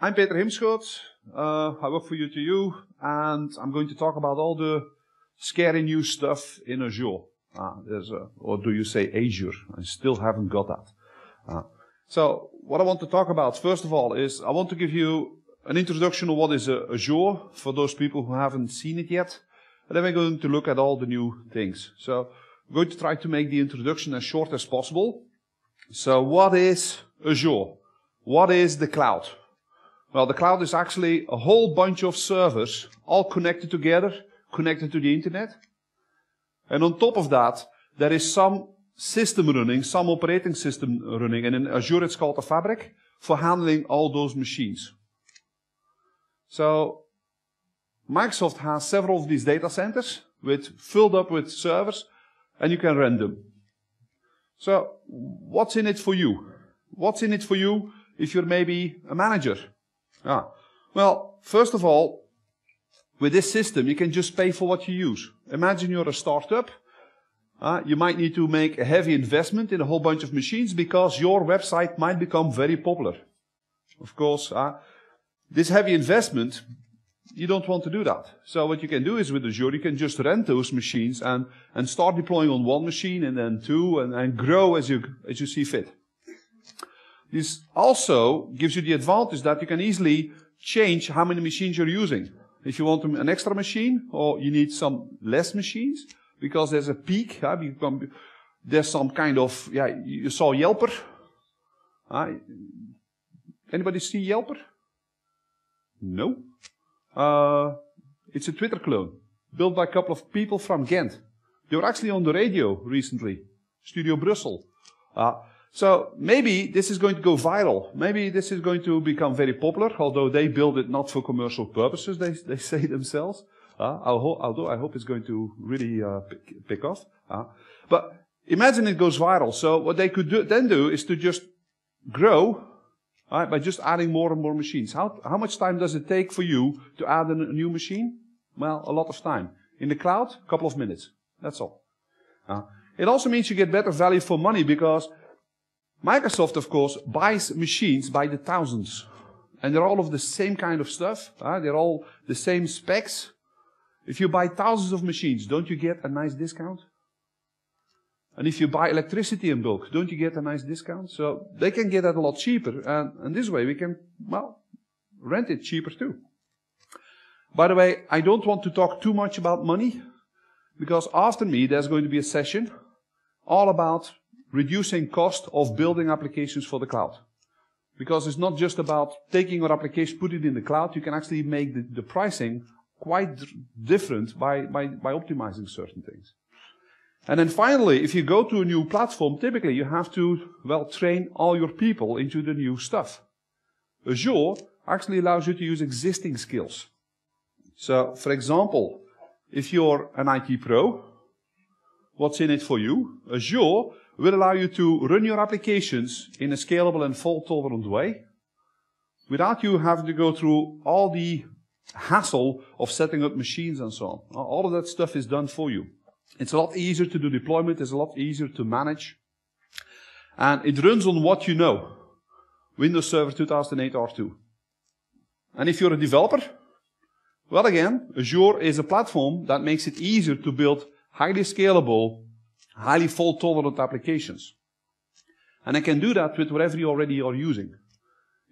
I'm Peter Himschoot. I work for U2U, and I'm going to talk about all the scary new stuff in Azure. Or do you say Azure? I still haven't got that. So what I want to talk about, first of all, is I want to give you an introduction of what is Azure for those people who haven't seen it yet. And then we're going to look at all the new things. So I'm going to try to make the introduction as short as possible. So what is Azure? What is the cloud? Well, the cloud is actually a whole bunch of servers all connected together, connected to the internet. And on top of that, there is some system running, some operating system running, and in Azure it's called a fabric, for handling all those machines. So Microsoft has several of these data centers filled up with servers, and you can run them. So what's in it for you? What's in it for you if you're maybe a manager? Well, first of all, with this system, you can just pay for what you use. Imagine you're a startup. You might need to make a heavy investment in a whole bunch of machines because your website might become very popular. Of course, this heavy investment, you don't want to do that. So what you can do is with Azure, you can just rent those machines and start deploying on one machine and then two and grow as you see fit. This also gives you the advantage that you can easily change how many machines you're using. If you want an extra machine or you need some less machines, because there's a peak, there's some kind of, you saw Yelper. Anybody see Yelper? No. It's a Twitter clone, built by a couple of people from Ghent. They were actually on the radio recently, Studio Brussels. So maybe this is going to go viral. Maybe this is going to become very popular, although they build it not for commercial purposes, they say themselves. Although I hope it's going to really pick off. But imagine it goes viral. So what they could then do is to just grow by just adding more and more machines. How much time does it take for you to add a new machine? Well, a lot of time. In the cloud, a couple of minutes. That's all. It also means you get better value for money because Microsoft, of course, buys machines by the thousands. And they're all of the same kind of stuff. They're all the same specs. If you buy thousands of machines, don't you get a nice discount? And if you buy electricity in bulk, don't you get a nice discount? So they can get that a lot cheaper. And this way we can, rent it cheaper too. By the way, I don't want to talk too much about money, because after me there's going to be a session all about reducing cost of building applications for the cloud. Because it's not just about taking your application, put it in the cloud, you can actually make the pricing quite different by optimizing certain things. And then finally, if you go to a new platform, typically you have to, train all your people into the new stuff. Azure actually allows you to use existing skills. So, for example, if you're an IT pro, what's in it for you? Azure will allow you to run your applications in a scalable and fault-tolerant way without you having to go through all the hassle of setting up machines and so on. All of that stuff is done for you. It's a lot easier to do deployment, it's a lot easier to manage. And it runs on what you know. Windows Server 2008 R2. And if you're a developer, well again, Azure is a platform that makes it easier to build highly scalable, highly fault-tolerant applications. And I can do that with whatever you already are using.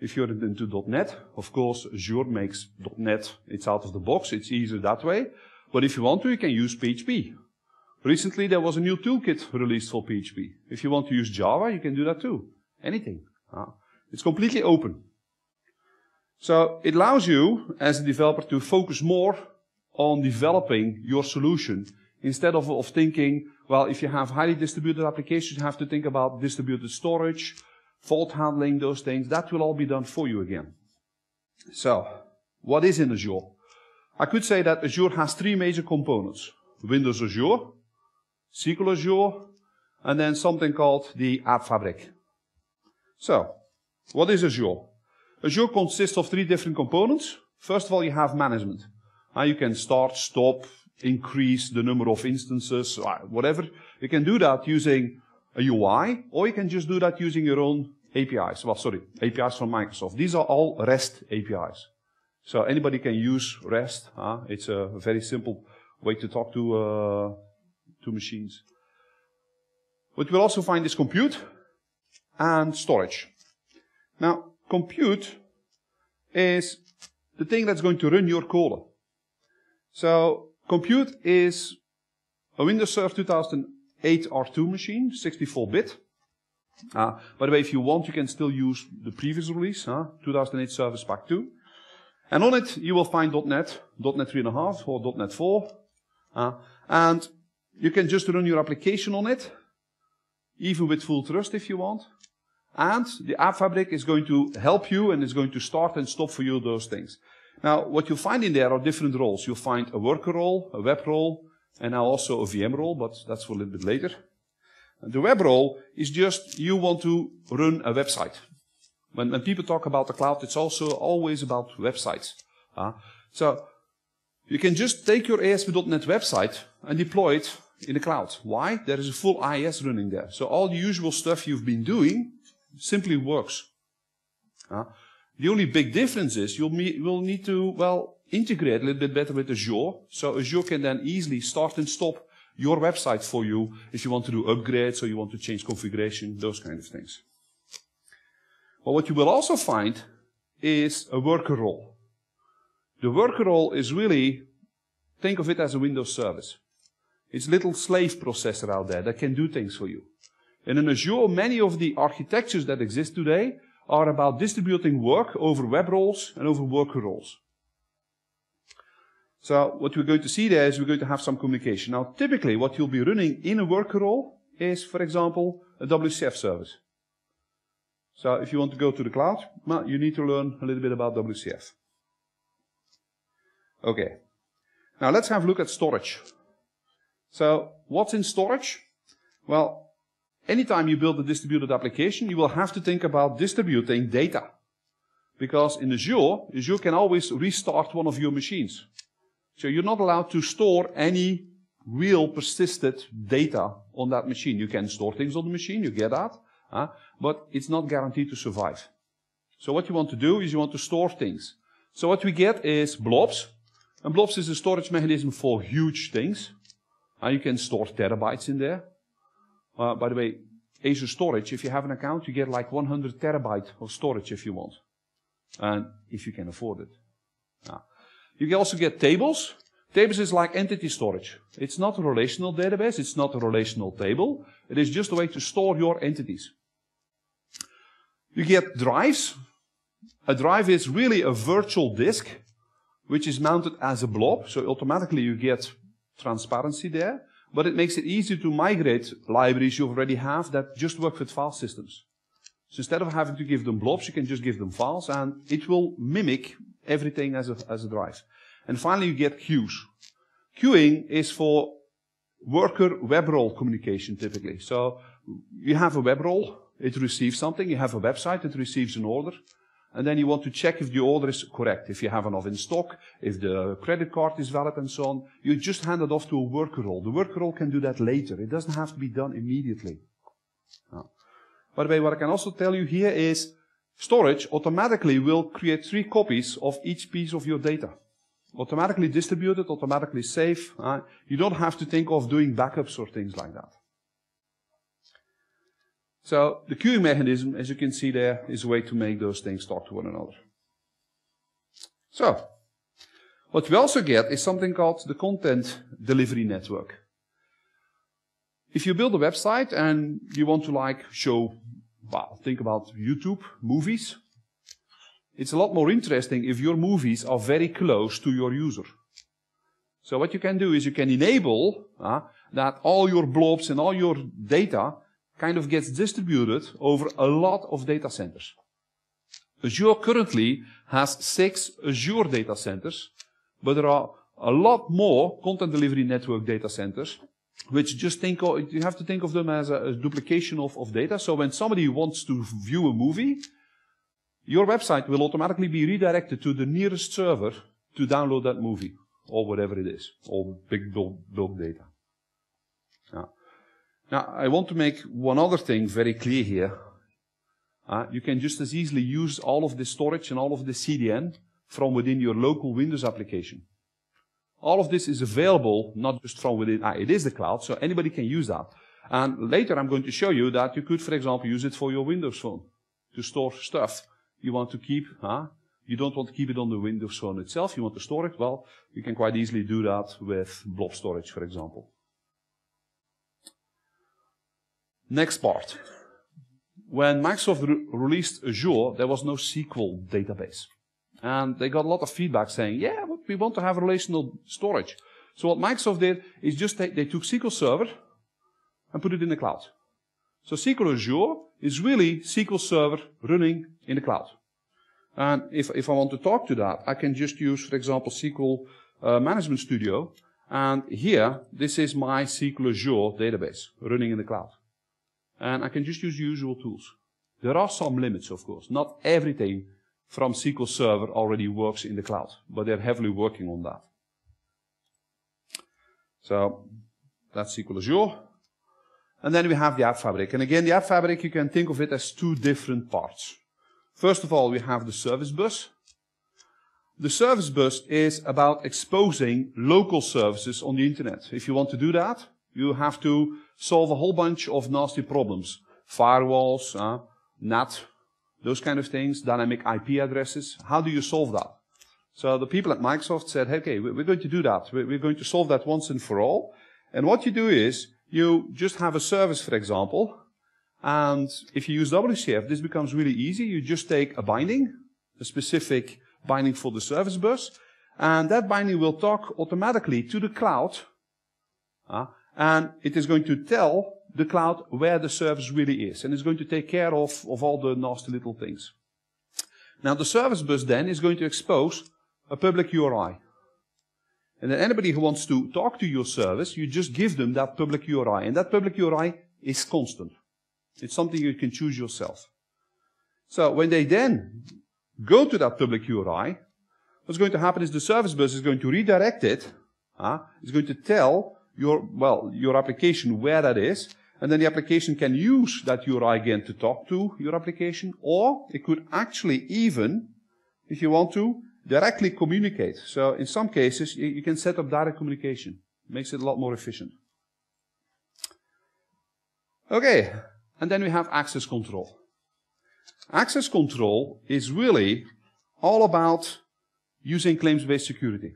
If you're into .NET, of course, Azure makes .NET, it's out of the box, it's easier that way. But if you want to, you can use PHP. Recently, there was a new toolkit released for PHP. If you want to use Java, you can do that too. Anything. It's completely open. So it allows you, as a developer, to focus more on developing your solution instead of thinking, if you have highly distributed applications, you have to think about distributed storage, fault handling, those things. That will all be done for you again. So, what is in Azure? I could say that Azure has three major components. Windows Azure, SQL Azure, and then something called the App Fabric. So, what is Azure? Azure consists of three different components. First of all, you have management. You can start, stop, increase the number of instances, whatever. You can do that using a UI, or you can just do that using your own APIs. Well, sorry, APIs from Microsoft. These are all REST APIs. So anybody can use REST. It's a very simple way to talk to machines. What we'll also find is compute and storage. Now, compute is the thing that's going to run your caller. So, compute is a Windows Server 2008 R2 machine, 64-bit. By the way, if you want, you can still use the previous release, 2008 Service Pack 2. And on it, you will find .NET, .NET 3.5 or .NET 4. And you can just run your application on it, even with full trust if you want. And the App Fabric is going to help you and is going to start and stop for you those things. Now, what you'll find in there are different roles. You'll find a worker role, a web role, and now also a VM role, but that's for a little bit later. And the web role is just you want to run a website. When people talk about the cloud, it's also always about websites. So you can just take your ASP.NET website and deploy it in the cloud. Why? There is a full IIS running there. So all the usual stuff you've been doing simply works. The only big difference is you'll need to, well, integrate a little bit better with Azure. So Azure can then easily start and stop your website for you if you want to do upgrades or you want to change configuration, those kind of things. Well, what you will also find is a worker role. The worker role is really, think of it as a Windows service. It's a little slave processor out there that can do things for you. And in Azure, many of the architectures that exist today are about distributing work over web roles and over worker roles. So what we're going to see there is we're going to have some communication. Now, typically, what you'll be running in a worker role is, for example, a WCF service. So if you want to go to the cloud, well, you need to learn a little bit about WCF. Okay. Now, let's have a look at storage. So what's in storage? Well, anytime you build a distributed application, you will have to think about distributing data. Because in Azure can always restart one of your machines. So you're not allowed to store any real persisted data on that machine. You can store things on the machine, you get that, but it's not guaranteed to survive. So what you want to do is you want to store things. So what we get is blobs. And blobs is a storage mechanism for huge things. You can store terabytes in there. By the way, Azure Storage, if you have an account, you get like 100 terabytes of storage if you want. And if you can afford it. You can also get tables. Tables is like entity storage. It's not a relational database. It's not a relational table. It is just a way to store your entities. You get drives. A drive is really a virtual disk, which is mounted as a blob. So automatically you get transparency there. But it makes it easy to migrate libraries you already have that just work with file systems. So instead of having to give them blobs, you can just give them files, and it will mimic everything as a drive. And finally, you get queues. Queuing is for worker web role communication, typically. So you have a web role, it receives something. You have a website, it receives an order. And then you want to check if the order is correct, if you have enough in stock, if the credit card is valid and so on. You just hand it off to a worker role. The worker role can do that later. It doesn't have to be done immediately. By the way, what I can also tell you here is storage automatically will create 3 copies of each piece of your data. Automatically distributed, automatically safe. You don't have to think of doing backups or things like that. So the queuing mechanism, as you can see there, is a way to make those things talk to one another. So, what we also get is something called the content delivery network. If you build a website and you want to show, well, think about YouTube, movies. It's a lot more interesting if your movies are very close to your user. So what you can do is you can enable that all your blobs and all your data kind of gets distributed over a lot of data centers. Azure currently has 6 Azure data centers, but there are a lot more content delivery network data centers, which just you have to think of them as a duplication of data. So when somebody wants to view a movie, your website will automatically be redirected to the nearest server to download that movie, or whatever it is, or big bulk data. Now, I want to make one other thing very clear here. you can just as easily use all of the storage and all of the CDN from within your local Windows application. All of this is available not just from within, it is the cloud, so anybody can use that. And later I'm going to show you that you could, for example, use it for your Windows phone to store stuff you want to keep. You don't want to keep it on the Windows phone itself, you want to store it. Well, you can quite easily do that with blob storage, for example. Next part. When Microsoft released Azure, there was no SQL database. And they got a lot of feedback saying, yeah, but we want to have relational storage. So what Microsoft did is just they took SQL Server and put it in the cloud. So SQL Azure is really SQL Server running in the cloud. And if I want to talk to that, I can just use, for example, SQL Management Studio. And here, this is my SQL Azure database running in the cloud. And I can just use usual tools. There are some limits, of course. Not everything from SQL Server already works in the cloud, but they're heavily working on that. So that's SQL Azure. And then we have the App Fabric. And again, the App Fabric, you can think of it as two different parts. First of all, we have the service bus. The service bus is about exposing local services on the internet. If you want to do that, you have to solve a whole bunch of nasty problems. Firewalls, NAT, those kind of things, dynamic IP addresses. How do you solve that? So the people at Microsoft said, okay, we're going to do that. We're going to solve that once and for all. And what you do is, you just have a service, for example, and if you use WCF, this becomes really easy. You just take a binding, a specific binding for the service bus, and that binding will talk automatically to the cloud, and it is going to tell the cloud where the service really is, and it's going to take care of all the nasty little things. Now the service bus then is going to expose a public URI. And then anybody who wants to talk to your service, you just give them that public URI, and that public URI is constant. It's something you can choose yourself. So when they then go to that public URI, what's going to happen is the service bus is going to redirect it. It's going to tell your application where that is, and then the application can use that URI again to talk to your application, or it could actually even, if you want to, directly communicate. So in some cases, you can set up direct communication. It makes it a lot more efficient. Okay. And then we have access control. Access control is really all about using claims-based security.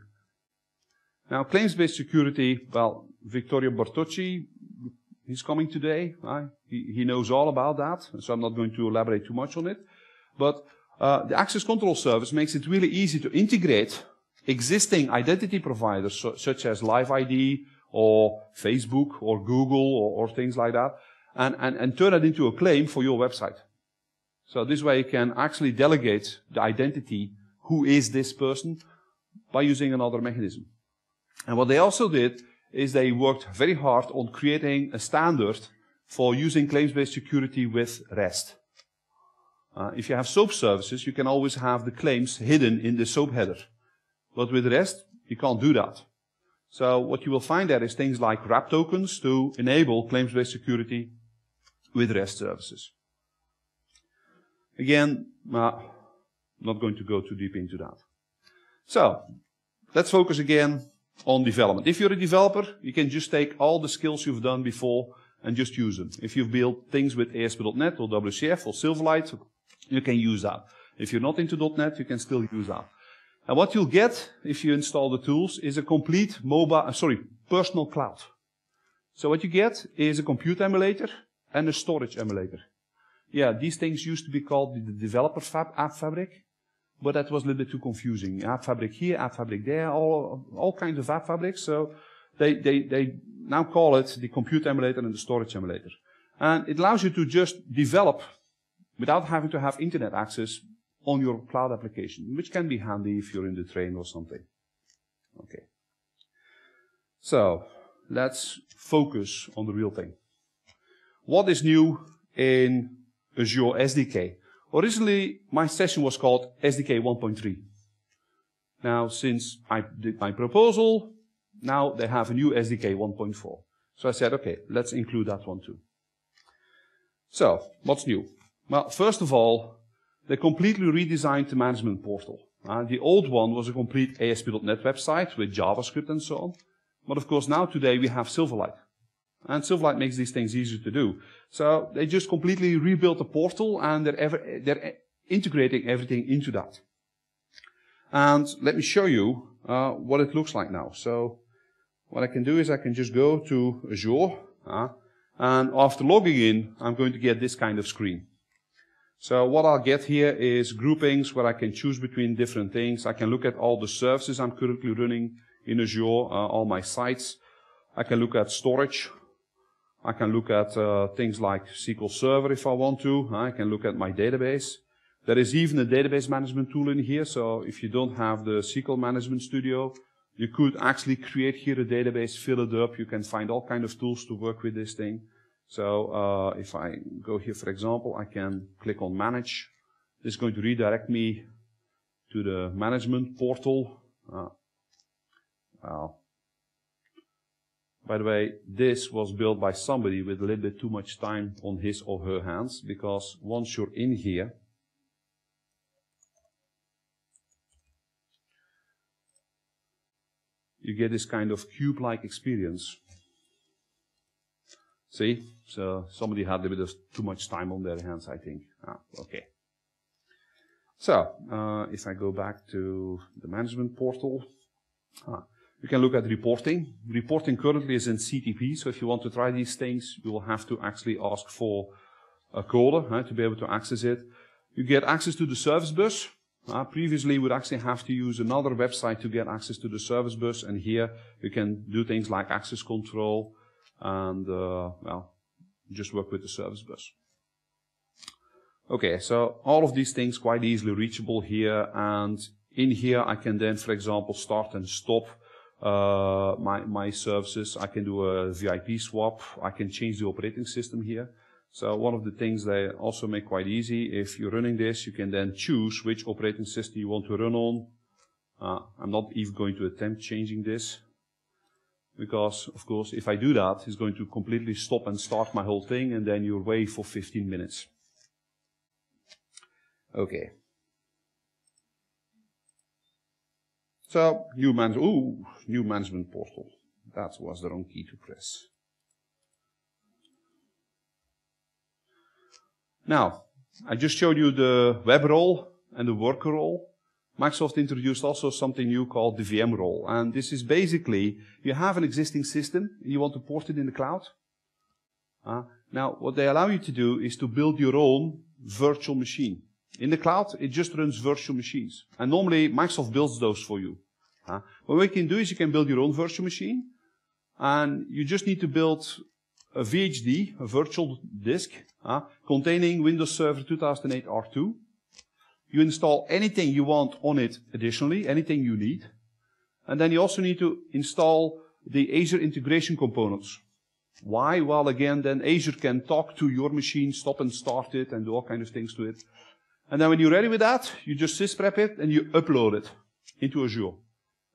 Now, claims-based security, well, Vittorio Bertocci, he's coming today. He knows all about that, so I'm not going to elaborate too much on it. But the access control service makes it really easy to integrate existing identity providers, such as LiveID or Facebook or Google or things like that, and turn it into a claim for your website. So this way you can actually delegate the identity, who is this person, by using another mechanism. And what they also did is they worked very hard on creating a standard for using claims-based security with REST. If you have SOAP services, you can always have the claims hidden in the SOAP header. But with REST, you can't do that. So what you will find there is things like wrap tokens to enable claims-based security with REST services. Again, not going to go too deep into that. So, let's focus again on development. If you're a developer, you can just take all the skills you've done before and just use them. If you've built things with ASP.NET or WCF or Silverlight, you can use that. If you're not into .NET, you can still use that. And what you'll get if you install the tools is a complete personal cloud. So what you get is a compute emulator and a storage emulator. Yeah, these things used to be called the developer app fabric, but that was a little bit too confusing. App fabric here, app fabric there, all kinds of app fabrics. So they now call it the compute emulator and the storage emulator. And it allows you to just develop without having to have internet access on your cloud application, which can be handy if you're in the train or something. Okay. So, let's focus on the real thing. What is new in Azure SDK? Originally, my session was called SDK 1.3. Now, since I did my proposal, now they have a new SDK 1.4. So I said, okay, let's include that one too. So, what's new? Well, first of all, they completely redesigned the management portal. The old one was a complete ASP.NET website with JavaScript and so on. But of course, now today we have Silverlight. And Silverlight makes these things easier to do. So they just completely rebuilt the portal and they're integrating everything into that. And let me show you what it looks like now. So what I can do is I can just go to Azure. And after logging in, I'm going to get this kind of screen. So what I'll get here is groupings where I can choose between different things. I can look at all the services I'm currently running in Azure, all my sites. I can look at storage. I can look at things like SQL Server if I want to. I can look at my database. There is even a database management tool in here. So if you don't have the SQL Management Studio, you could actually create here a database, fill it up. You can find all kinds of tools to work with this thing. So if I go here, for example, I can click on Manage. This is going to redirect me to the management portal. Well, by the way, this was built by somebody with a little bit too much time on his or her hands, because once you're in here, you get this kind of cube-like experience. See? So somebody had a bit of too much time on their hands, I think. Okay. So, if I go back to the management portal, you can look at reporting. Reporting currently is in CTP, so if you want to try these things, you will have to actually ask for a coder to be able to access it. You get access to the service bus. Previously, you would actually have to use another website to get access to the service bus, and here you can do things like access control and, well, just work with the service bus. Okay, so all of these things quite easily reachable here, and in here I can then, for example, start and stop my services. I can do a VIP swap. I can change the operating system here. So one of the things they also make quite easy, if you're running this, you can then choose which operating system you want to run on. I'm not even going to attempt changing this, because, of course, if I do that, it's going to completely stop and start my whole thing, and then you're away for 15 minutes. Okay. So, new management portal. That was the wrong key to press. Now, I just showed you the web role and the worker role. Microsoft introduced also something new called the VM role. And this is basically, you have an existing system, and you want to port it in the cloud. Now, what they allow you to do is to build your own virtual machine. In the cloud, it just runs virtual machines. And normally, Microsoft builds those for you. What we can do is you can build your own virtual machine. And you just need to build a VHD, a virtual disk, containing Windows Server 2008 R2. You install anything you want on it additionally, anything you need. And then you also need to install the Azure integration components. Why? Well, again, then Azure can talk to your machine, stop and start it, and do all kinds of things to it. And then when you're ready with that, you just sysprep it and you upload it into Azure.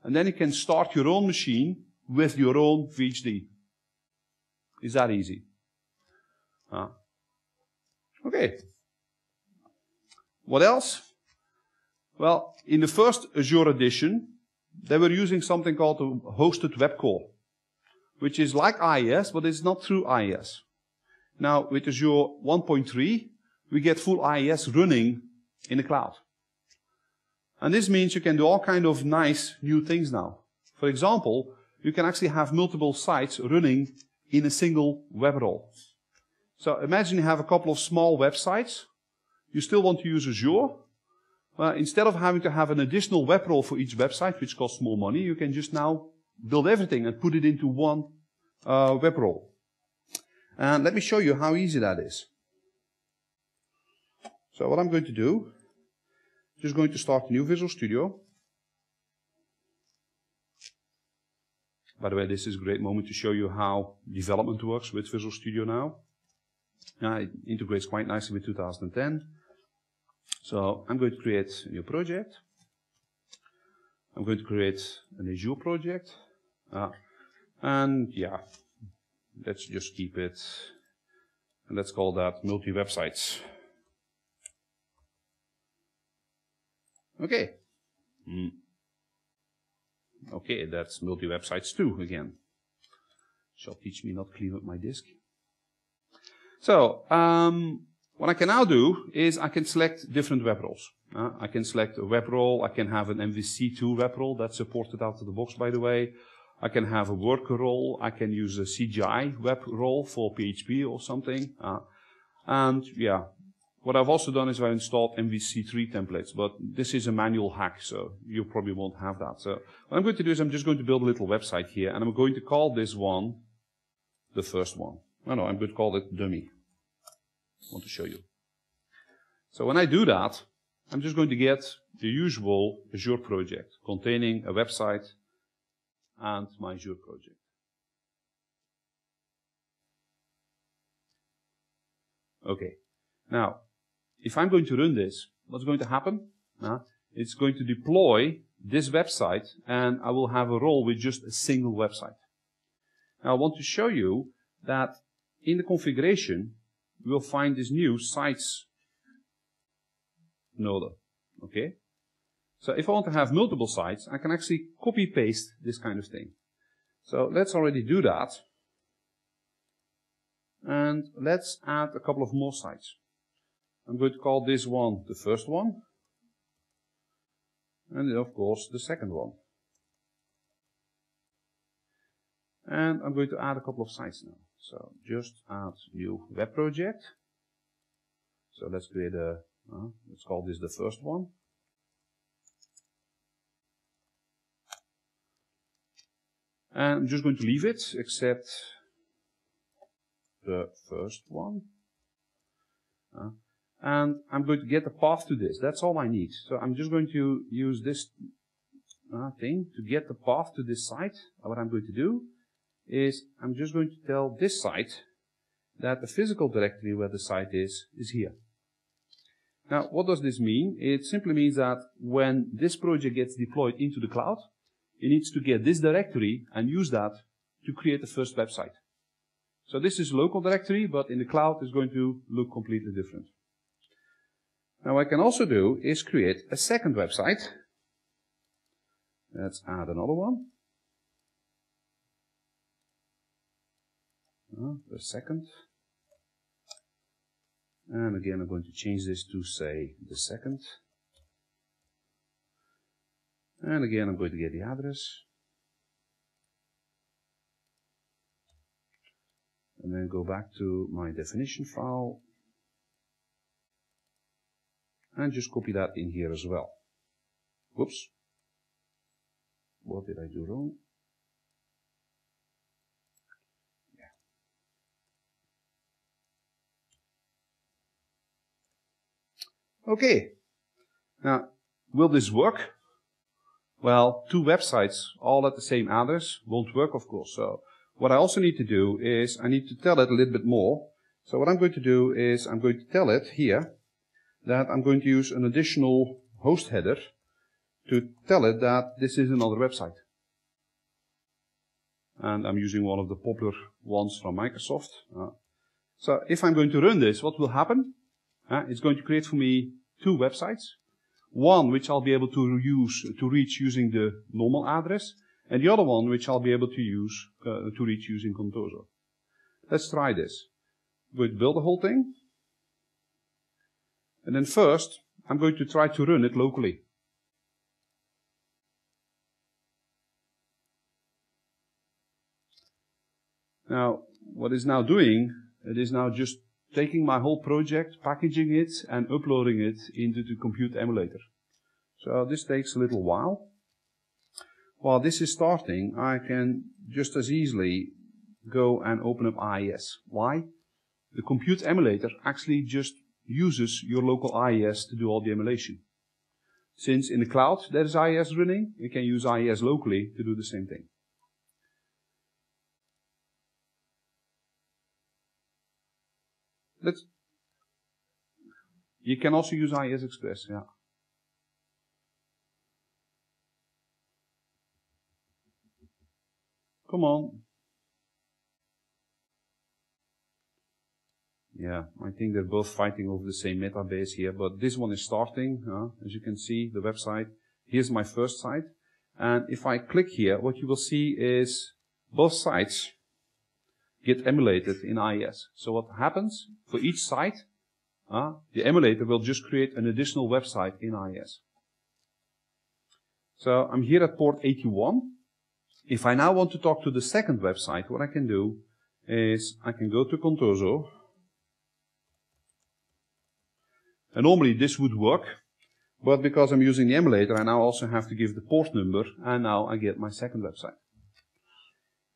And then you can start your own machine with your own VHD. Is that easy? Okay. What else? Well, in the first Azure edition, they were using something called a hosted web call, which is like IIS, but it's not through IIS. Now, with Azure 1.3, we get full IIS running in the cloud. And this means you can do all kinds of nice new things now. For example, you can actually have multiple sites running in a single web role. So imagine you have a couple of small websites. You still want to use Azure. Well, instead of having to have an additional web role for each website, which costs more money, you can just now build everything and put it into one web role. And let me show you how easy that is. So what I'm going to do, just going to start a new Visual Studio. By the way, this is a great moment to show you how development works with Visual Studio now. It integrates quite nicely with 2010. So I'm going to create a new project. I'm going to create an Azure project. And yeah, let's just keep it, and let's call that multi-websites. Okay. Okay, that's multi-websites too again. Shall teach me not clean up my disk. So, what I can now do is I can select different web roles. I can select a web role. I can have an MVC2 web role that's supported out of the box, by the way. I can have a worker role. I can use a CGI web role for PHP or something. And yeah, what I've also done is I've installed MVC3 templates, but this is a manual hack, so you probably won't have that. So what I'm going to do is I'm just going to build a little website here, and I'm going to call this one the first one. No, I'm going to call it dummy. I want to show you. So when I do that, I'm just going to get the usual Azure project containing a website and my Azure project. Okay. Now, if I'm going to run this, what's going to happen? It's going to deploy this website, and I will have a role with just a single website. Now, I want to show you that in the configuration, we will find this new sites node. Okay? So if I want to have multiple sites, I can actually copy-paste this kind of thing. So let's already do that. And let's add a couple of more sites. I'm going to call this one the first one. And then, of course, the second one. And I'm going to add a couple of sites now. So just add new web project. So let's create let's call this the first one. And I'm just going to leave it, except the first one. And I'm going to get a path to this. That's all I need. So I'm just going to use this thing to get the path to this site. And what I'm going to do is I'm just going to tell this site that the physical directory where the site is here. Now, what does this mean? It simply means that when this project gets deployed into the cloud, it needs to get this directory and use that to create the first website. So this is local directory, but in the cloud it's going to look completely different. Now what I can also do is create a second website. Let's add another one. The second. And again, I'm going to change this to say the second. And again, I'm going to get the address. And then go back to my definition file. And just copy that in here as well. Whoops. What did I do wrong? Okay. Now, will this work? Well, two websites all at the same address won't work, of course. So what I also need to do is I need to tell it a little bit more. So what I'm going to do is I'm going to tell it here that I'm going to use an additional host header to tell it that this is another website. And I'm using one of the popular ones from Microsoft. So if I'm going to run this, what will happen? It's going to create for me two websites. One which I'll be able to reach using the normal address, and the other one which I'll be able to use to reach using Contoso. Let's try this. I'm going to build the whole thing. And then first, I'm going to try to run it locally. Now, what it's now doing, it is now just taking my whole project, packaging it, and uploading it into the compute emulator. So this takes a little while. While this is starting, I can just as easily go and open up IIS. Why? The compute emulator actually just uses your local IIS to do all the emulation. Since in the cloud there is IIS running, you can use IIS locally to do the same thing. You can also use IIS Express, yeah. Come on. Yeah, I think they're both fighting over the same metabase here, but this one is starting, as you can see, the website. Here's my first site. And if I click here, what you will see is both sites get emulated in IIS. So what happens for each site, the emulator will just create an additional website in IIS. So I'm here at port 81. If I now want to talk to the second website, what I can do is I can go to Contoso. And normally this would work, but because I'm using the emulator, I now also have to give the port number, and now I get my second website.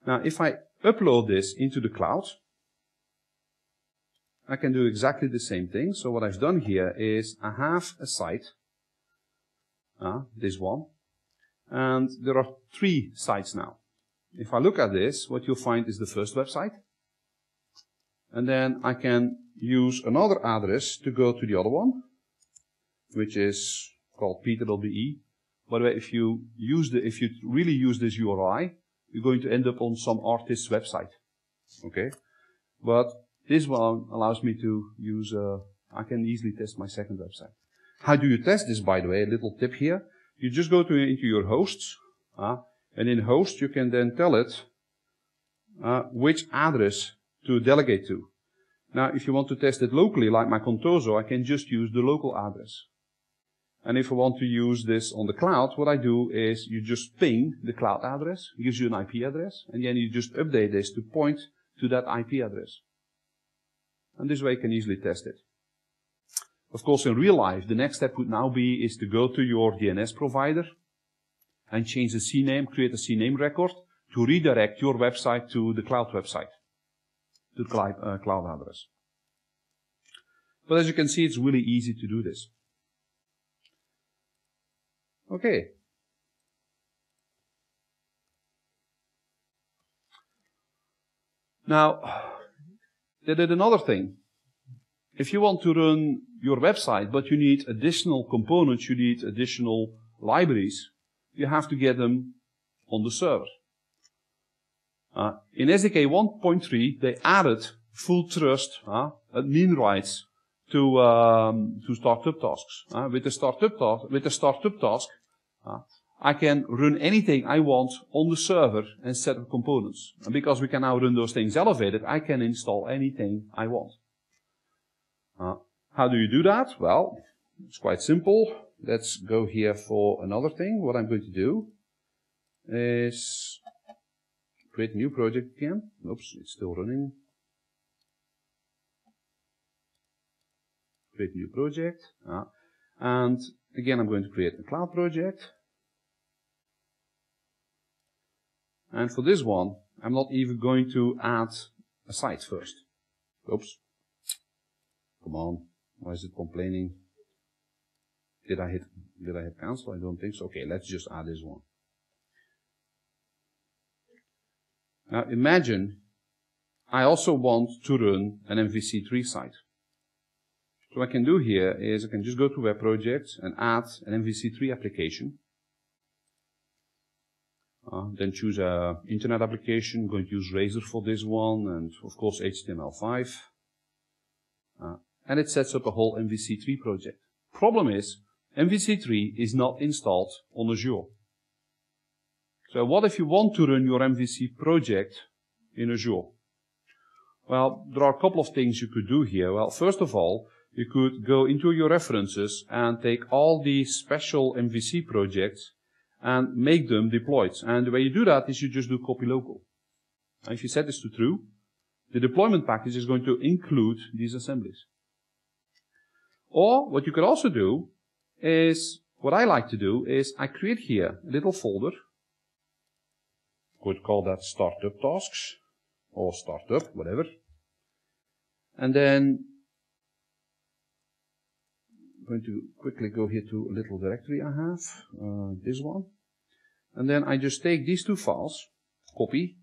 Now, if I upload this into the cloud, I can do exactly the same thing. So what I've done here is I have a site, this one, and there are 3 sites now. If I look at this, what you'll find is the first website, and then I can use another address to go to the other one, which is called peter.be. By the way, if you really use this URI, you're going to end up on some artist's website. Okay? But this one allows me to use, I can easily test my second website. How do you test this, by the way? A little tip here. You just go into your hosts, and in host you can then tell it which address to delegate to. Now, if you want to test it locally, like my Contoso, I can just use the local address. And if I want to use this on the cloud, what I do is you just ping the cloud address, it gives you an IP address, and then you just update this to point to that IP address. And this way you can easily test it. Of course, in real life, the next step would now be is to go to your DNS provider and change the CNAME, create a CNAME record to redirect your website to the cloud website, to the cloud address. But as you can see, it's really easy to do this. Okay. Now, they did another thing. If you want to run your website, but you need additional components, you need additional libraries, you have to get them on the server. In SDK 1.3, they added full trust, admin rights to startup tasks. With the startup task, I can run anything I want on the server and set up components. And because we can now run those things elevated, I can install anything I want. How do you do that? Well, it's quite simple. Let's go here for another thing. What I'm going to do is create a new project again. Oops, it's still running. Create a new project. And again, I'm going to create a cloud project. And for this one, I'm not even going to add a site first. Oops. Come on. Why is it complaining? Did I hit cancel? I don't think so. Okay, let's just add this one. Now imagine I also want to run an MVC3 site. So what I can do here is I can just go to Web Projects and add an MVC3 application. Then choose an internet application. I'm going to use Razor for this one, and of course HTML5. And it sets up a whole MVC3 project. Problem is, MVC3 is not installed on Azure. So what if you want to run your MVC project in Azure? Well, there are a couple of things you could do here. Well, first of all, you could go into your references and take all these special MVC projects and make them deployed. And the way you do that is you just do copy local. And if you set this to true, the deployment package is going to include these assemblies. Or what you could also do is, what I like to do is I create here a little folder. Could call that startup tasks or startup, whatever. And then I'm going to quickly go here to a little directory I have, this one. And then I just take these 2 files, copy,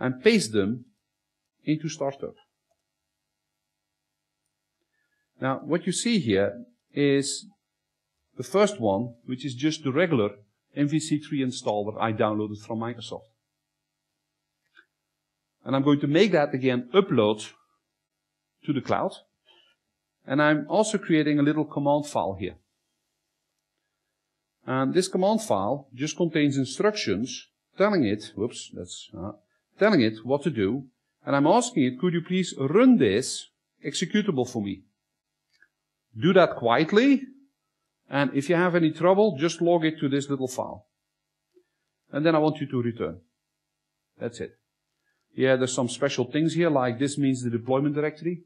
and paste them into startup. Now, what you see here is the first one, which is just the regular MVC3 installer I downloaded from Microsoft. And I'm going to make that again upload to the cloud. And I'm also creating a little command file here. And this command file just contains instructions telling it, telling it what to do. And I'm asking it, could you please run this executable for me? Do that quietly. And if you have any trouble, just log it to this little file. And then I want you to return. That's it. Yeah, there's some special things here, like this means the deployment directory.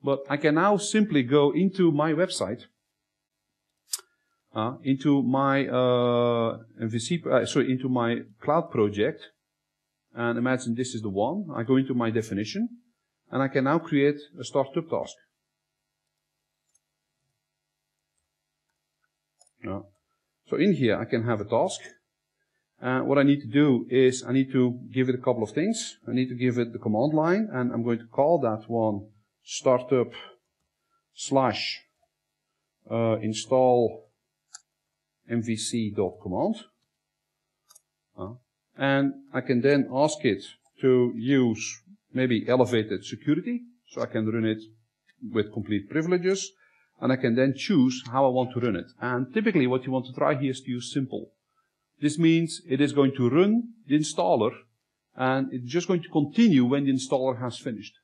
But I can now simply go into my website, into my into my cloud project, and imagine this is the one. I go into my definition, and I can now create a startup task. So in here I can have a task. What I need to do is I need to give it a couple of things. I need to give it the command line, and I'm going to call that one startup / install mvc.command. And I can then ask it to use maybe elevated security, so I can run it with complete privileges. And I can then choose how I want to run it. And typically what you want to try here is to use simple. This means it is going to run the installer, and it's just going to continue when the installer has finished.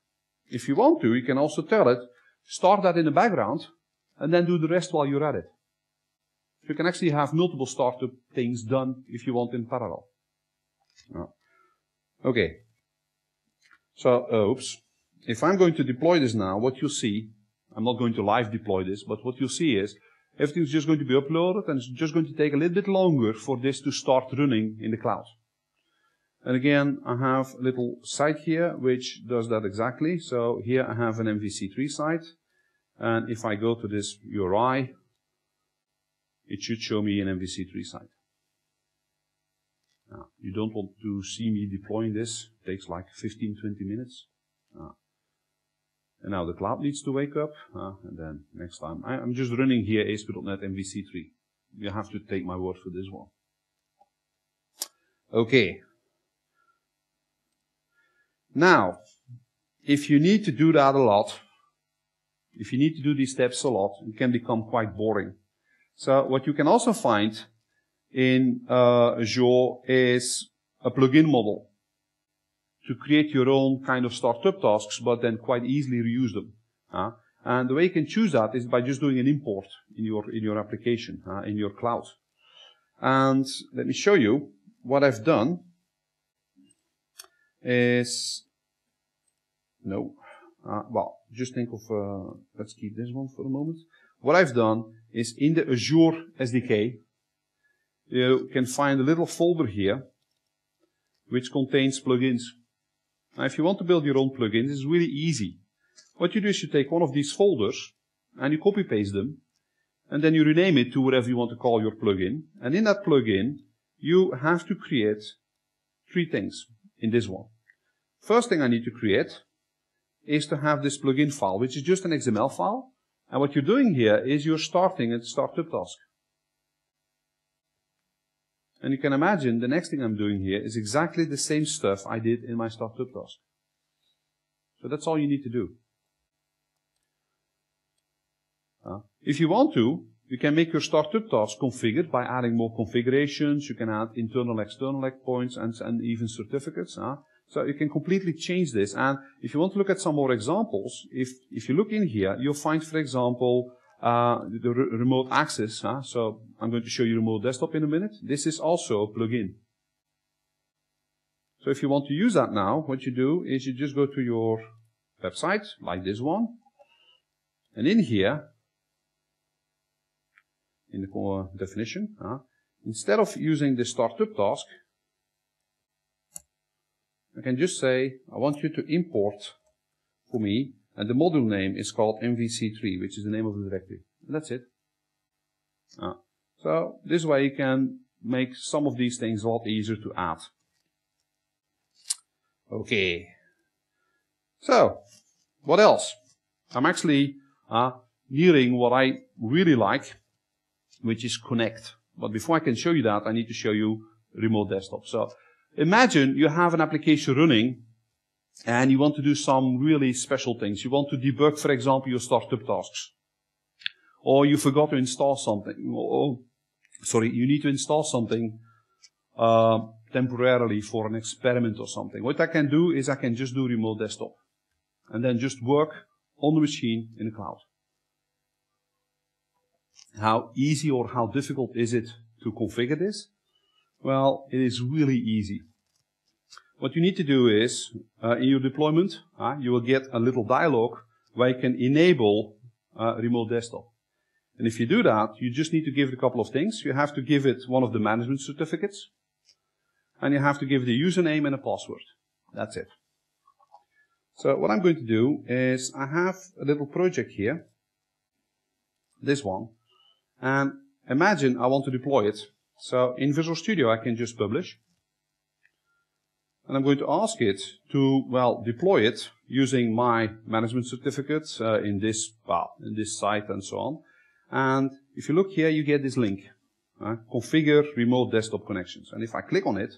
If you want to, you can also tell it, start that in the background, and then do the rest while you're at it. You can actually have multiple startup things done if you want in parallel. Okay. So, if I'm going to deploy this now, what you'll see, I'm not going to live deploy this, but what you'll see is everything's just going to be uploaded, and it's just going to take a little bit longer for this to start running in the cloud. And again, I have a little site here which does that exactly. So here I have an MVC3 site, and if I go to this URI, it should show me an MVC3 site. Now, you don't want to see me deploying this. It takes like 15-20 minutes. And now the cloud needs to wake up, and then next time. I'm just running here ASP.NET MVC3. You have to take my word for this one. Okay. Now, if you need to do that a lot, if you need to do these steps a lot, it can become quite boring. So what you can also find in Azure is a plugin model to create your own kind of startup tasks, but then quite easily reuse them. And the way you can choose that is by just doing an import in your application, in your cloud. And let me show you what I've done is, well, just think of, let's keep this one for a moment. What I've done is in the Azure SDK, you can find a little folder here which contains plugins. Now, if you want to build your own plugins, it's really easy. What you do is you take one of these folders and you copy paste them, and then you rename it to whatever you want to call your plugin. And in that plugin, you have to create 3 things in this one. First thing I need to create is to have this plugin file, which is just an XML file. And what you're doing here is you're starting a startup task. And you can imagine the next thing I'm doing here is exactly the same stuff I did in my startup task. So that's all you need to do. If you want to, you can make your startup task configured by adding more configurations. You can add internal, external endpoints, and even certificates. So you can completely change this. And if you want to look at some more examples, if you look in here, you'll find, for example, the remote access. So I'm going to show you remote desktop in a minute. This is also a plugin. So if you want to use that now, what you do is you just go to your website, like this one. And in here, in the definition, instead of using the startup task, I can just say, I want you to import for me, and the module name is called MVC3, which is the name of the directory. And that's it. So this way you can make some of these things a lot easier to add. Okay. So, what else? I'm actually nearing what I really like, which is Connect. But before I can show you that, I need to show you remote desktop. So imagine you have an application running and you want to do some really special things. You want to debug, for example, your startup tasks. Or you forgot to install something. Or, sorry, you need to install something temporarily for an experiment or something. What I can do is I can just do remote desktop. And then just work on the machine in the cloud. How easy or how difficult is it to configure this? Well, it is really easy. What you need to do is, in your deployment, you will get a little dialog where you can enable remote desktop. And if you do that, you just need to give it a couple of things. You have to give it one of the management certificates, and you have to give it a username and a password. That's it. So what I'm going to do is I have a little project here, this one, and imagine I want to deploy it. So in Visual Studio I can just publish, and I'm going to ask it to, well, deploy it using my management certificates in this site and so on. And if you look here, you get this link, configure remote desktop connections. And if I click on it,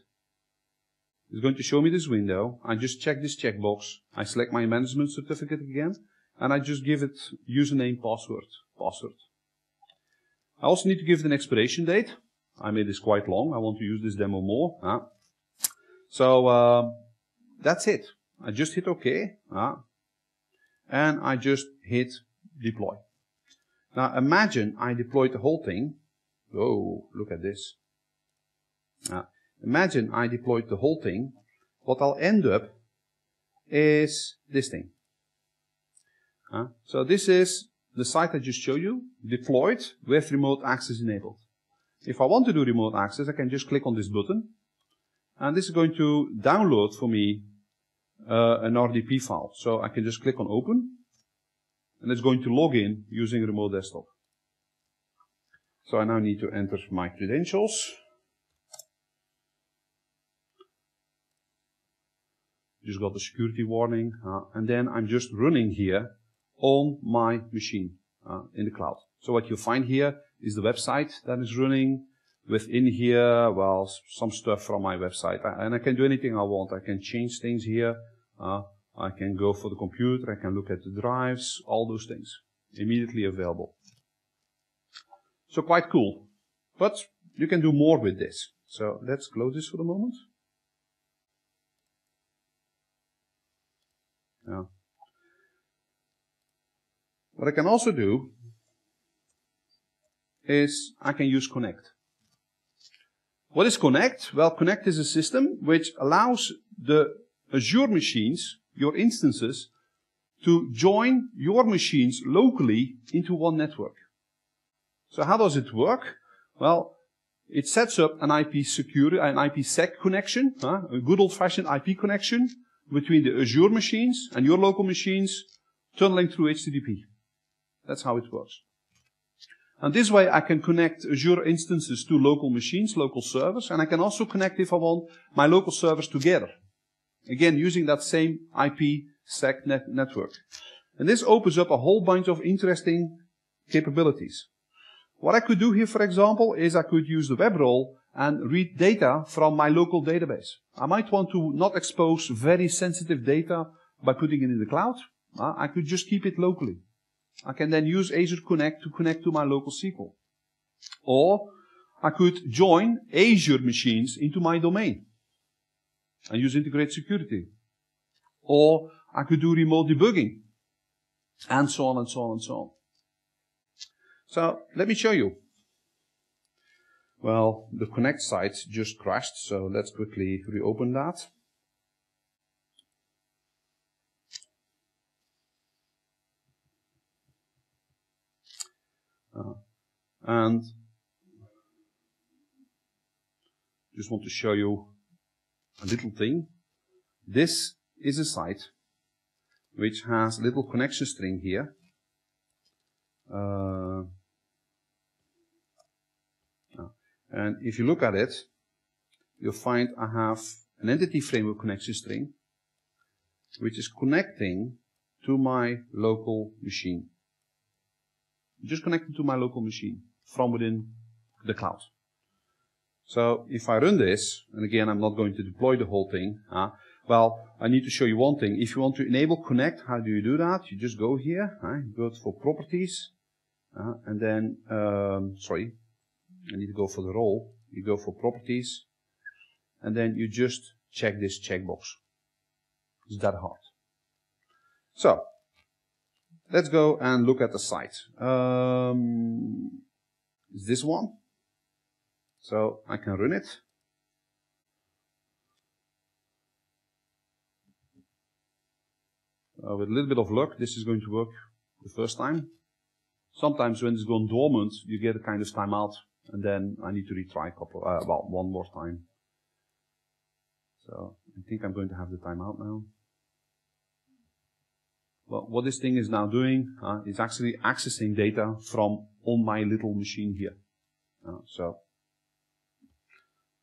it's going to show me this window. I just check this checkbox. I select my management certificate again, and I just give it username, password. I also need to give it an expiration date. I made this quite long. I want to use this demo more. So that's it. I just hit OK, and I just hit deploy. Now imagine I deployed the whole thing. Oh, look at this. Imagine I deployed the whole thing. What I'll end up is this thing. So this is the site I just showed you, deployed with remote access enabled. If I want to do remote access, I can just click on this button. And this is going to download for me an RDP file. So I can just click on open. And it's going to log in using remote desktop. So I now need to enter my credentials. Just got the security warning. And then I'm just running here on my machine in the cloud. So what you find here is the website that is running. Within here, well, some stuff from my website. And I can do anything I want. I can change things here. I can go for the computer. I can look at the drives. All those things. Immediately available. So quite cool. But you can do more with this. So let's close this for the moment. What I can also do is I can use Connect. What is Connect? Well, Connect is a system which allows the Azure machines, your instances, to join your machines locally into one network. So how does it work? Well, it sets up an IPsec connection, a good old-fashioned IP connection between the Azure machines and your local machines, tunneling through HTTP. That's how it works. And this way I can connect Azure instances to local machines, local servers, and I can also connect, if I want, my local servers together. Again, using that same IPsec network. And this opens up a whole bunch of interesting capabilities. What I could do here, for example, is I could use the web role and read data from my local database. I might want to not expose very sensitive data by putting it in the cloud. I could just keep it locally. I can then use Azure Connect to connect to my local SQL. Or I could join Azure machines into my domain and use integrated security. Or I could do remote debugging. And so on and so on and so on. So let me show you. Well, the Connect site just crashed, so let's quickly reopen that. And just want to show you a little thing. This is a site which has a little connection string here. And if you look at it, you'll find I have an entity framework connection string which is connecting to my local machine. Just connecting to my local machine from within the cloud. So if I run this, and again I'm not going to deploy the whole thing, Well, I need to show you one thing. If you want to enable Connect, how do you do that? You just go here, go for Properties, and then, sorry, I need to go for the role. You go for Properties, and then you just check this checkbox. It's that hard. So, let's go and look at the site. It's this one. So, I can run it. With a little bit of luck, this is going to work the first time. Sometimes when it's gone dormant, you get a kind of timeout, and then I need to retry one more time. So I think I'm going to have the timeout now. Well, what this thing is now doing is actually accessing data from on my little machine here. So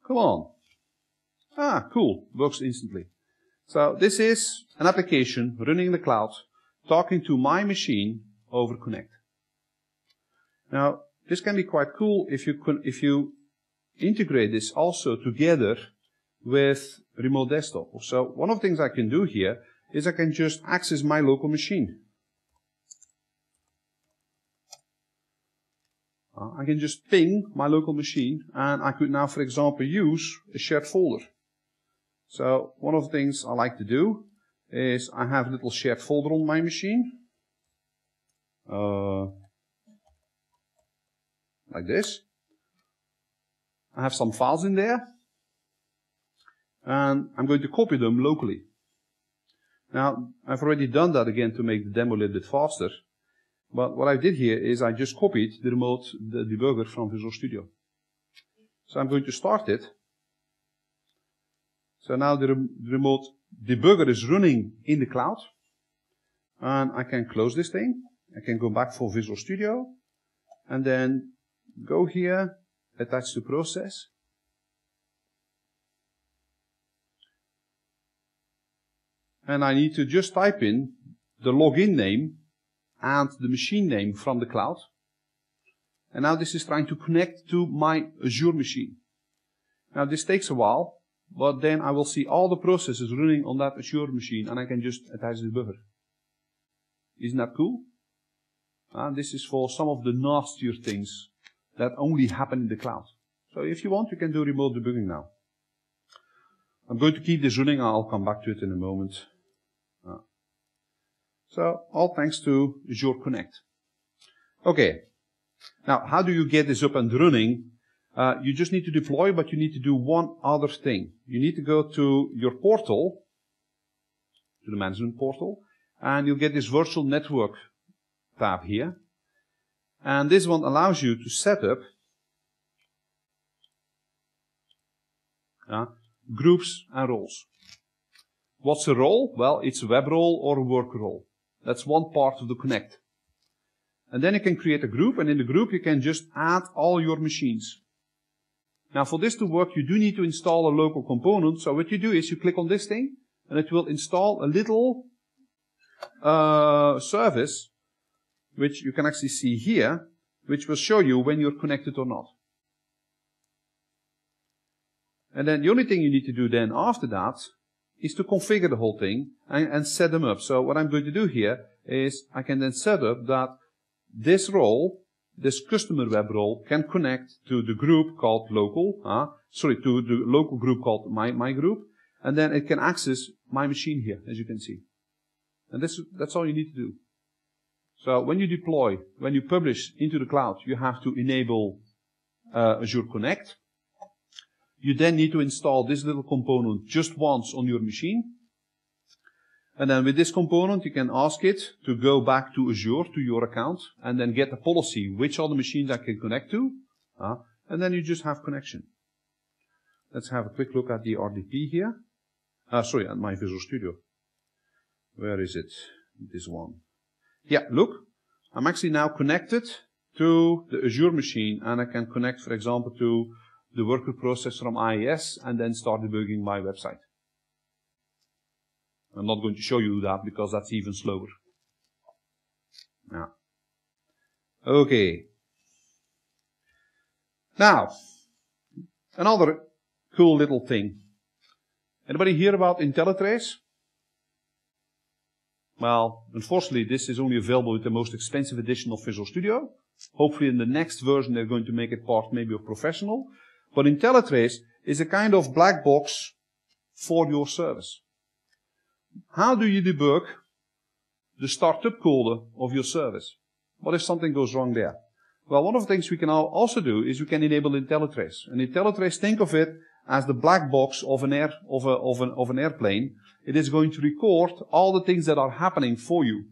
come on. Cool, works instantly. So this is an application running in the cloud, talking to my machine over Connect. Now, this can be quite cool if you integrate this also together with remote desktop. So one of the things I can do here is I can just access my local machine. I can just ping my local machine, and I could now, for example, use a shared folder. So one of the things I like to do is I have a little shared folder on my machine. Like this. I have some files in there. And I'm going to copy them locally. Now, I've already done that again to make the demo a little bit faster. But what I did here is I just copied the debugger from Visual Studio. So I'm going to start it. So now the remote debugger is running in the cloud. And I can close this thing. I can go back for Visual Studio. And then go here, attach to process. And I need to just type in the login name and the machine name from the cloud. And now this is trying to connect to my Azure machine. Now this takes a while, but then I will see all the processes running on that Azure machine, and I can just attach the debugger. Isn't that cool? This is for some of the nastier things that only happen in the cloud. So if you want, you can do remote debugging now. I'm going to keep this running. I'll come back to it in a moment. So all thanks to Azure Connect. Okay. Now, how do you get this up and running? You just need to deploy, but you need to do one other thing. You need to go to your portal, to the management portal, and you'll get this virtual network tab here. And this one allows you to set up groups and roles. What's a role? Well, it's a web role or a work role. That's one part of the Connect. And then you can create a group, and in the group you can just add all your machines. Now for this to work, you do need to install a local component. So what you do is you click on this thing, and it will install a little service, which you can actually see here, which will show you when you're connected or not. And then the only thing you need to do then after that is to configure the whole thing and set them up. So what I'm going to do here is I can then set up that this role, this customer web role, can connect to the group called local, to the local group called my group, and then it can access my machine here, as you can see. And that's all you need to do. So when you deploy, when you publish into the cloud, you have to enable Azure Connect. You then need to install this little component just once on your machine. And then with this component, you can ask it to go back to Azure, to your account, and then get a policy, which are the machines I can connect to. And then you just have connection. Let's have a quick look at the RDP here. Sorry, at my Visual Studio. Where is it? This one. Yeah, look. I'm actually now connected to the Azure machine, and I can connect, for example, to the worker process from IIS, and then start debugging my website. I'm not going to show you that because that's even slower. Yeah. Okay. Now, another cool little thing Anybody hear about IntelliTrace? Well, unfortunately, this is only available with the most expensive edition of Visual Studio. Hopefully in the next version they're going to make it part maybe of Professional. But IntelliTrace is a kind of black box for your service. How do you debug the startup code of your service? What if something goes wrong there? Well, one of the things we can also do is we can enable IntelliTrace. And IntelliTrace, think of it as the black box of an airplane. It is going to record all the things that are happening for you.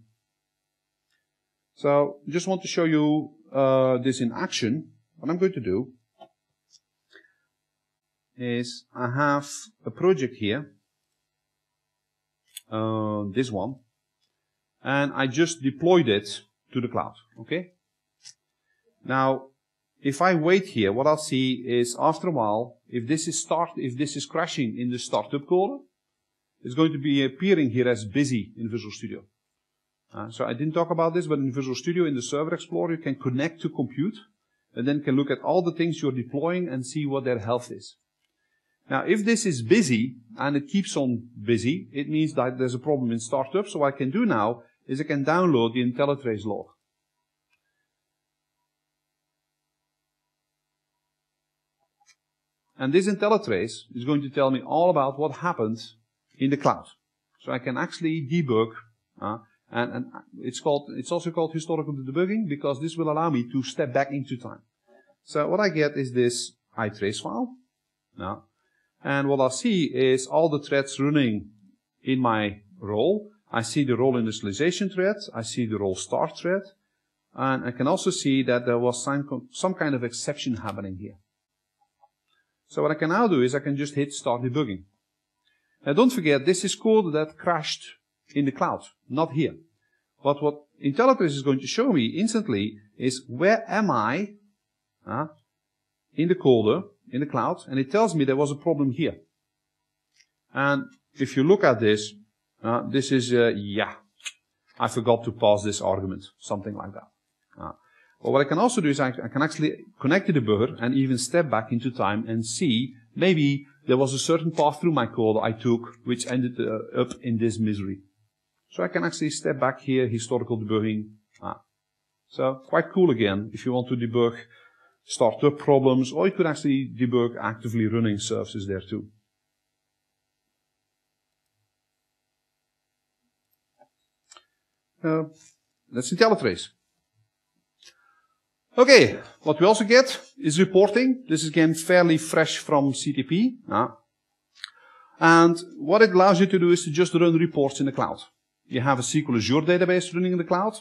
So, just want to show you this in action. What I'm going to do is I have a project here, this one, and I just deployed it to the cloud. Okay. Now, if I wait here, what I'll see is after a while, if this is crashing in the startup code, it's going to be appearing here as busy in Visual Studio. So I didn't talk about this, but in Visual Studio, in the Server Explorer, you can connect to compute, and then can look at all the things you're deploying and see what their health is. Now, if this is busy, and it keeps on busy, it means that there's a problem in startup. So what I can do now is I can download the IntelliTrace log. And this IntelliTrace is going to tell me all about what happened in the cloud. So I can actually debug, and it's also called historical debugging, because this will allow me to step back into time. So what I get is this iTrace file. Now, and what I'll see is all the threads running in my role. I see the role initialization thread, I see the role start thread, and I can also see that there was some kind of exception happening here. So what I can now do is I can just hit start debugging. Now don't forget, this is code that crashed in the cloud, not here. But what IntelliTrace is going to show me instantly is where am I in the coder, in the cloud, and it tells me there was a problem here. And if you look at this, this is, I forgot to pass this argument, something like that. But what I can also do is I can actually connect the debugger and even step back into time and see maybe there was a certain path through my code I took which ended up in this misery. So I can actually step back here, historical debugging. So quite cool again if you want to debug startup problems, or you could actually debug actively running services there too. That's IntelliTrace. Okay, what we also get is reporting. This is again fairly fresh from CTP. And what it allows you to do is to just run reports in the cloud. You have a SQL Azure database running in the cloud.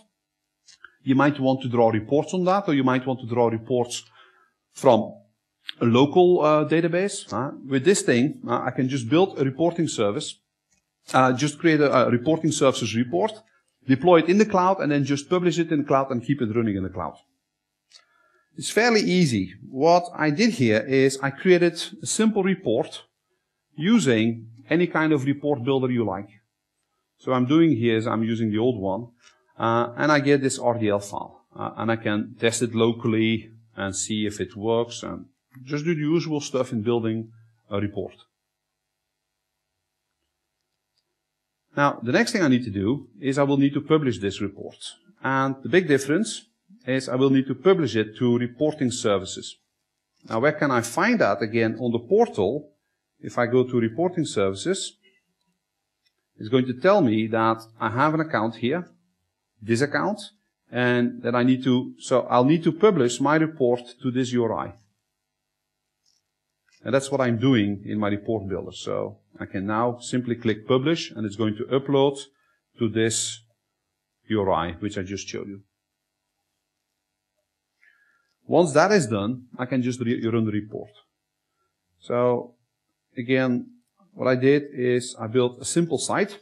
You might want to draw reports on that, or you might want to draw reports from a local database. With this thing, I can just build a reporting service, just create a reporting services report, deploy it in the cloud, and then just publish it in the cloud and keep it running in the cloud. It's fairly easy. What I did here is I created a simple report using any kind of report builder you like. So what I'm doing here is I'm using the old one, and I get this RDL file. And I can test it locally and see if it works, and just do the usual stuff in building a report. Now, the next thing I need to do is I will need to publish this report. And the big difference is I will need to publish it to reporting services. Now, where can I find that? Again, on the portal, if I go to reporting services, it's going to tell me that I have an account here, this account, and that I'll need to publish my report to this URI. And that's what I'm doing in my report builder. So I can now simply click publish, and it's going to upload to this URI, which I just showed you. Once that is done, I can just run the report. So again, what I did is I built a simple site.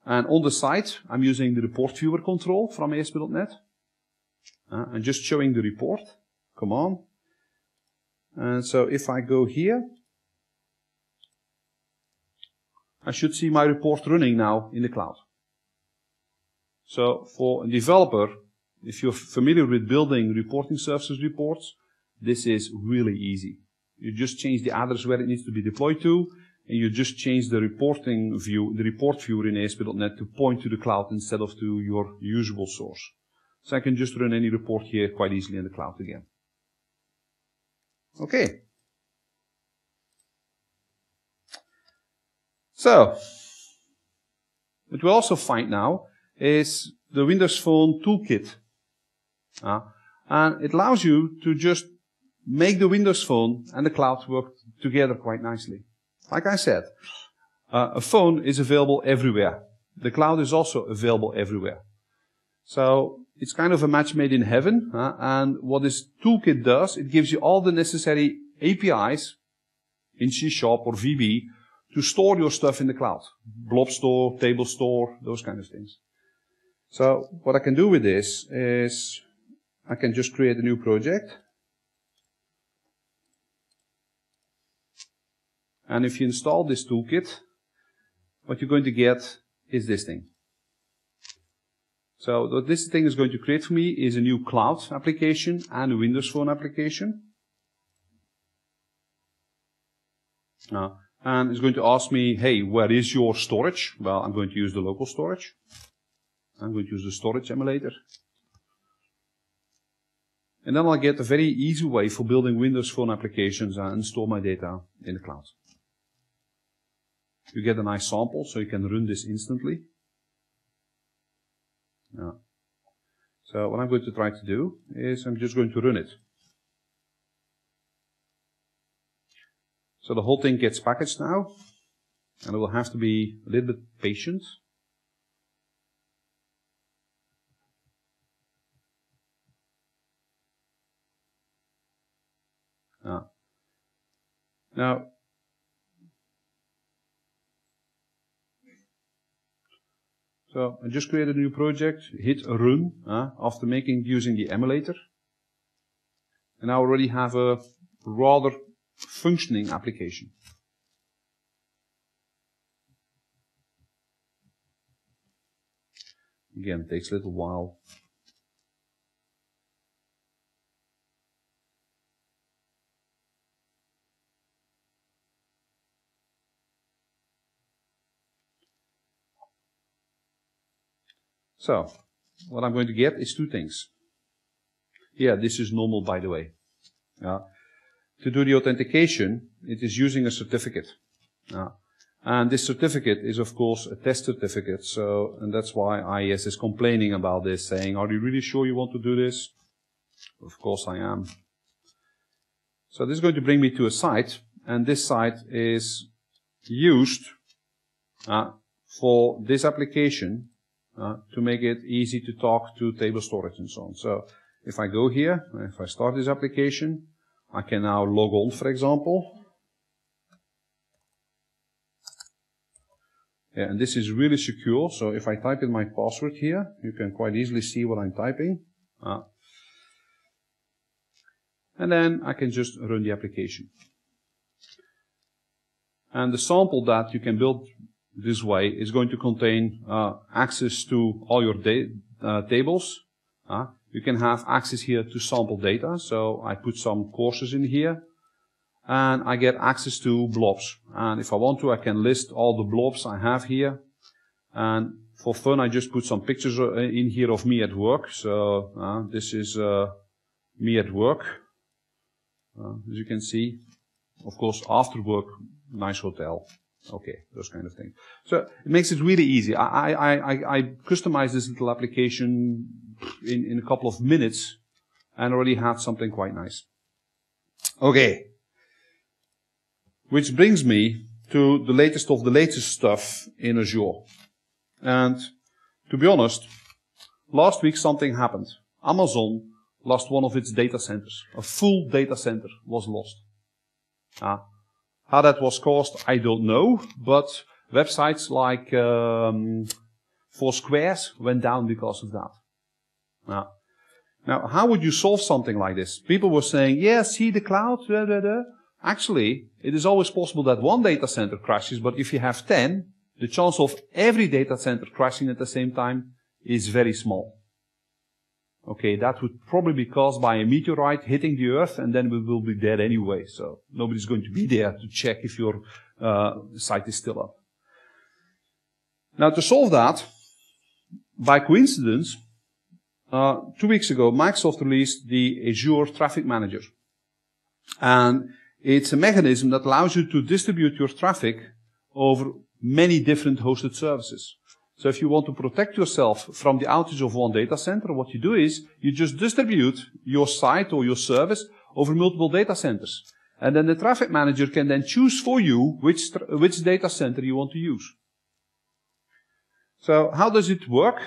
And on the site, I'm using the report viewer control from ASP.NET. I'm just showing the report. Come on. And so if I go here, I should see my report running now in the cloud. So for a developer, if you're familiar with building reporting services reports, this is really easy. You just change the address where it needs to be deployed to, and you just change the reporting view, the report viewer in ASP.NET to point to the cloud instead of to your usual source. So I can just run any report here quite easily in the cloud again. Okay. So, what we also find now is the Windows Phone Toolkit. And it allows you to just make the Windows Phone and the cloud work together quite nicely. Like I said, a phone is available everywhere. The cloud is also available everywhere. So it's kind of a match made in heaven. And what this toolkit does, it gives you all the necessary APIs in C# or VB to store your stuff in the cloud. Blob store, table store, those kind of things. So what I can do with this is I can just create a new project. And if you install this toolkit, what you're going to get is this thing. So what this thing is going to create for me is a new cloud application and a Windows Phone application. And it's going to ask me, hey, where is your storage? Well, I'm going to use the local storage. I'm going to use the storage emulator. And then I'll get a very easy way for building Windows Phone applications and store my data in the cloud. You get a nice sample, so you can run this instantly. So what I'm going to try to do is I'm just going to run it. So the whole thing gets packaged now, and I will have to be a little bit patient. Now, so I just created a new project, hit run after using the emulator. And I already have a rather functioning application. Again, it takes a little while. So, what I'm going to get is two things. Yeah, this is normal, by the way. To do the authentication, it is using a certificate. And this certificate is, of course, a test certificate. So, and that's why IIS is complaining about this, saying, are you really sure you want to do this? Of course I am. So this is going to bring me to a site, and this site is used for this application to make it easy to talk to table storage and so on. So if I go here, if I start this application, I can now log on, for example. Yeah, and this is really secure. So if I type in my password here, you can quite easily see what I'm typing. And then I can just run the application. And the sample that you can build this way is going to contain access to all your tables. You can have access here to sample data. So I put some courses in here. And I get access to blobs. And if I want to, I can list all the blobs I have here. And for fun, I just put some pictures in here of me at work. So this is me at work. As you can see, of course, after work, nice hotel. Okay, those kind of things. So it makes it really easy. I customized this little application in a couple of minutes and already had something quite nice. Okay. Which brings me to the latest of the latest stuff in Azure. And to be honest, last week something happened. Amazon lost one of its data centers. A full data center was lost. How that was caused, I don't know, but websites like Foursquare went down because of that. Now, how would you solve something like this? People were saying, yeah, see the cloud, Actually, it is always possible that one data center crashes, but if you have 10, the chance of every data center crashing at the same time is very small. Okay, that would probably be caused by a meteorite hitting the Earth, and then we will be dead anyway. So nobody's going to be there to check if your site is still up. Now, to solve that, by coincidence, 2 weeks ago, Microsoft released the Azure Traffic Manager. And it's a mechanism that allows you to distribute your traffic over many different hosted services. So if you want to protect yourself from the outage of one data center, what you do is you just distribute your site or your service over multiple data centers. And then the traffic manager can then choose for you which data center you want to use. So how does it work?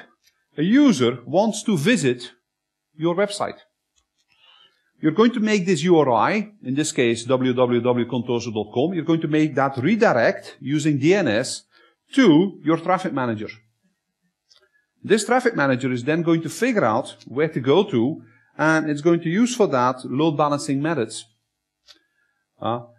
A user wants to visit your website. You're going to make this URI, in this case www.contoso.com, you're going to make that redirect using DNS to your traffic manager. This traffic manager is then going to figure out where to go to, and it's going to use for that load balancing methods.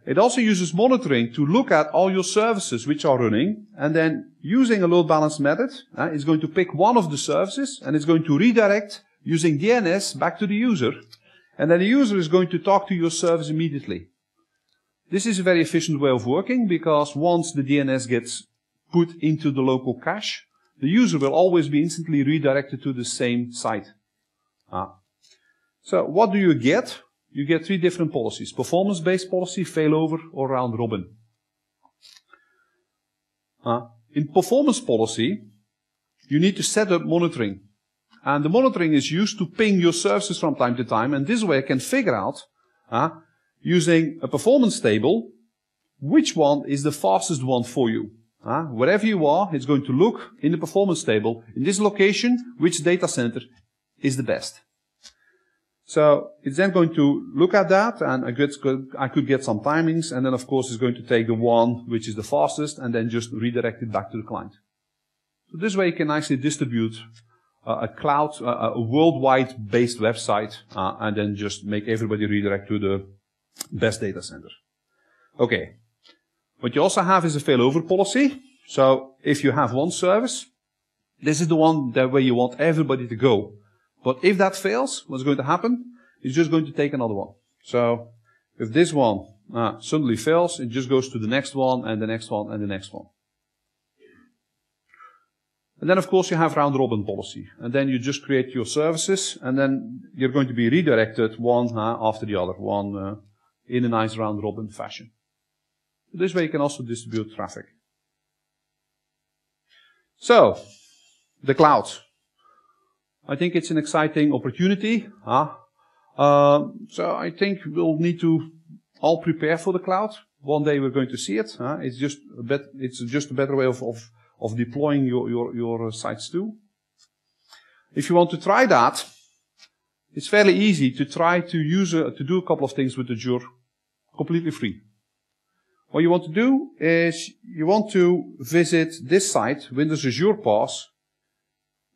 It also uses monitoring to look at all your services which are running, and then using a load balance method, it's going to pick one of the services, and it's going to redirect using DNS back to the user, and then the user is going to talk to your service immediately. This is a very efficient way of working, because once the DNS gets put into the local cache, the user will always be instantly redirected to the same site. So what do you get? You get 3 different policies: performance-based policy, failover, or round-robin. In performance policy, you need to set up monitoring. And the monitoring is used to ping your services from time to time, and this way it can figure out, using a performance table, which one is the fastest one for you. Wherever you are, it's going to look in the performance table, in this location, which data center is the best. So it's then going to look at that, and I could get some timings, and then of course it's going to take the one which is the fastest, and then just redirect it back to the client. So this way you can nicely distribute a cloud, a worldwide based website, and then just make everybody redirect to the best data center. Okay. What you also have is a failover policy. So if you have one service, this is the one where you want everybody to go. But if that fails, what's going to happen? It's just going to take another one. So if this one suddenly fails, it just goes to the next one, and the next one, and the next one. And then, of course, you have round-robin policy. And then you just create your services, and then you're going to be redirected one after the other, one in a nice round-robin fashion. This way you can also distribute traffic. So, the cloud. I think it's an exciting opportunity. So I think we'll need to all prepare for the cloud. One day we're going to see it. It's just a better way of deploying your sites too. If you want to try that, it's fairly easy to try to do a couple of things with Azure completely free. What you want to do is you want to visit this site, Windows Azure Pass,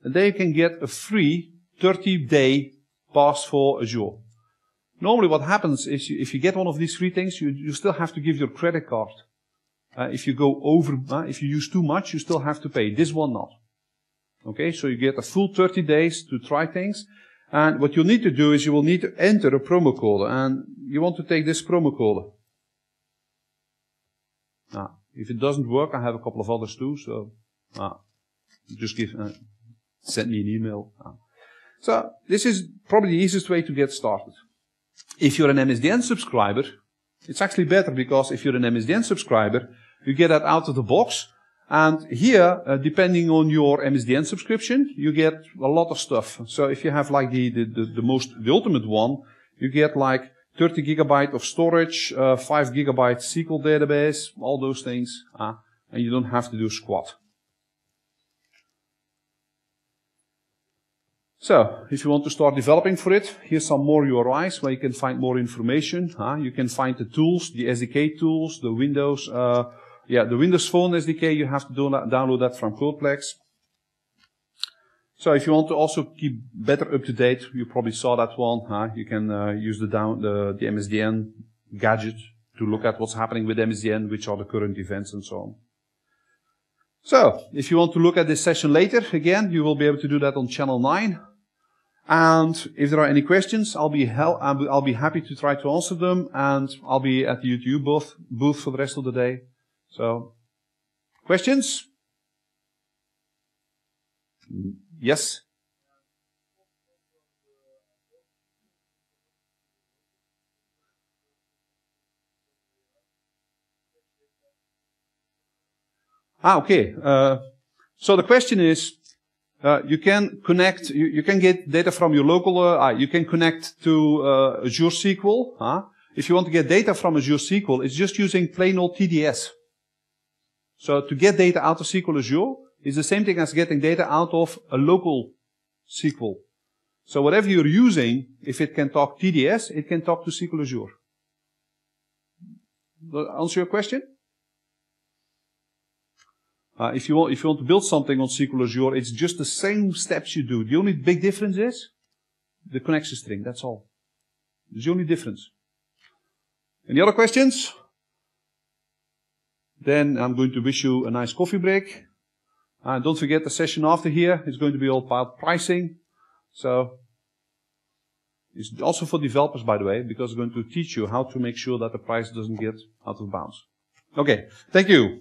and there you can get a free 30-day pass for Azure. Normally what happens is if you get one of these free things, you still have to give your credit card. If you go over, if you use too much, you still have to pay. This one not. Okay, so you get a full 30 days to try things. And what you'll need to do is you will need to enter a promo code. And you want to take this promo code. If it doesn't work, I have a couple of others too. So just send me an email. So this is probably the easiest way to get started. If you're an MSDN subscriber, it's actually better, because if you're an MSDN subscriber, you get that out of the box. And here, depending on your MSDN subscription, you get a lot of stuff. So if you have like the ultimate one, you get like 30 gigabyte of storage, 5 gigabyte SQL database, all those things, and you don't have to do squat. So, if you want to start developing for it, here's some more URIs where you can find more information. You can find the tools, the SDK tools, the Windows, the Windows Phone SDK, you have to download that from Codeplex. So if you want to also keep better up to date, you probably saw that one. You can use the MSDN gadget to look at what's happening with MSDN, which are the current events and so on. So, if you want to look at this session later, again, you will be able to do that on channel 9. And if there are any questions, I'll be happy to try to answer them, and I'll be at the YouTube booth for the rest of the day. So, questions? Yes? Okay. So the question is, you can connect, you can get data from your local, you can connect to Azure SQL. If you want to get data from Azure SQL, it's just using plain old TDS. So to get data out of SQL Azure is the same thing as getting data out of a local SQL. So whatever you're using, if it can talk TDS, it can talk to SQL Azure. Does that answer your question? If you want to build something on SQL Azure, it's just the same steps you do. The only big difference is the connection string. That's all. It's the only difference. Any other questions? Then I'm going to wish you a nice coffee break. Don't forget the session after here is going to be all about pricing. So it's also for developers, by the way, because I'm going to teach you how to make sure that the price doesn't get out of bounds. Okay, thank you.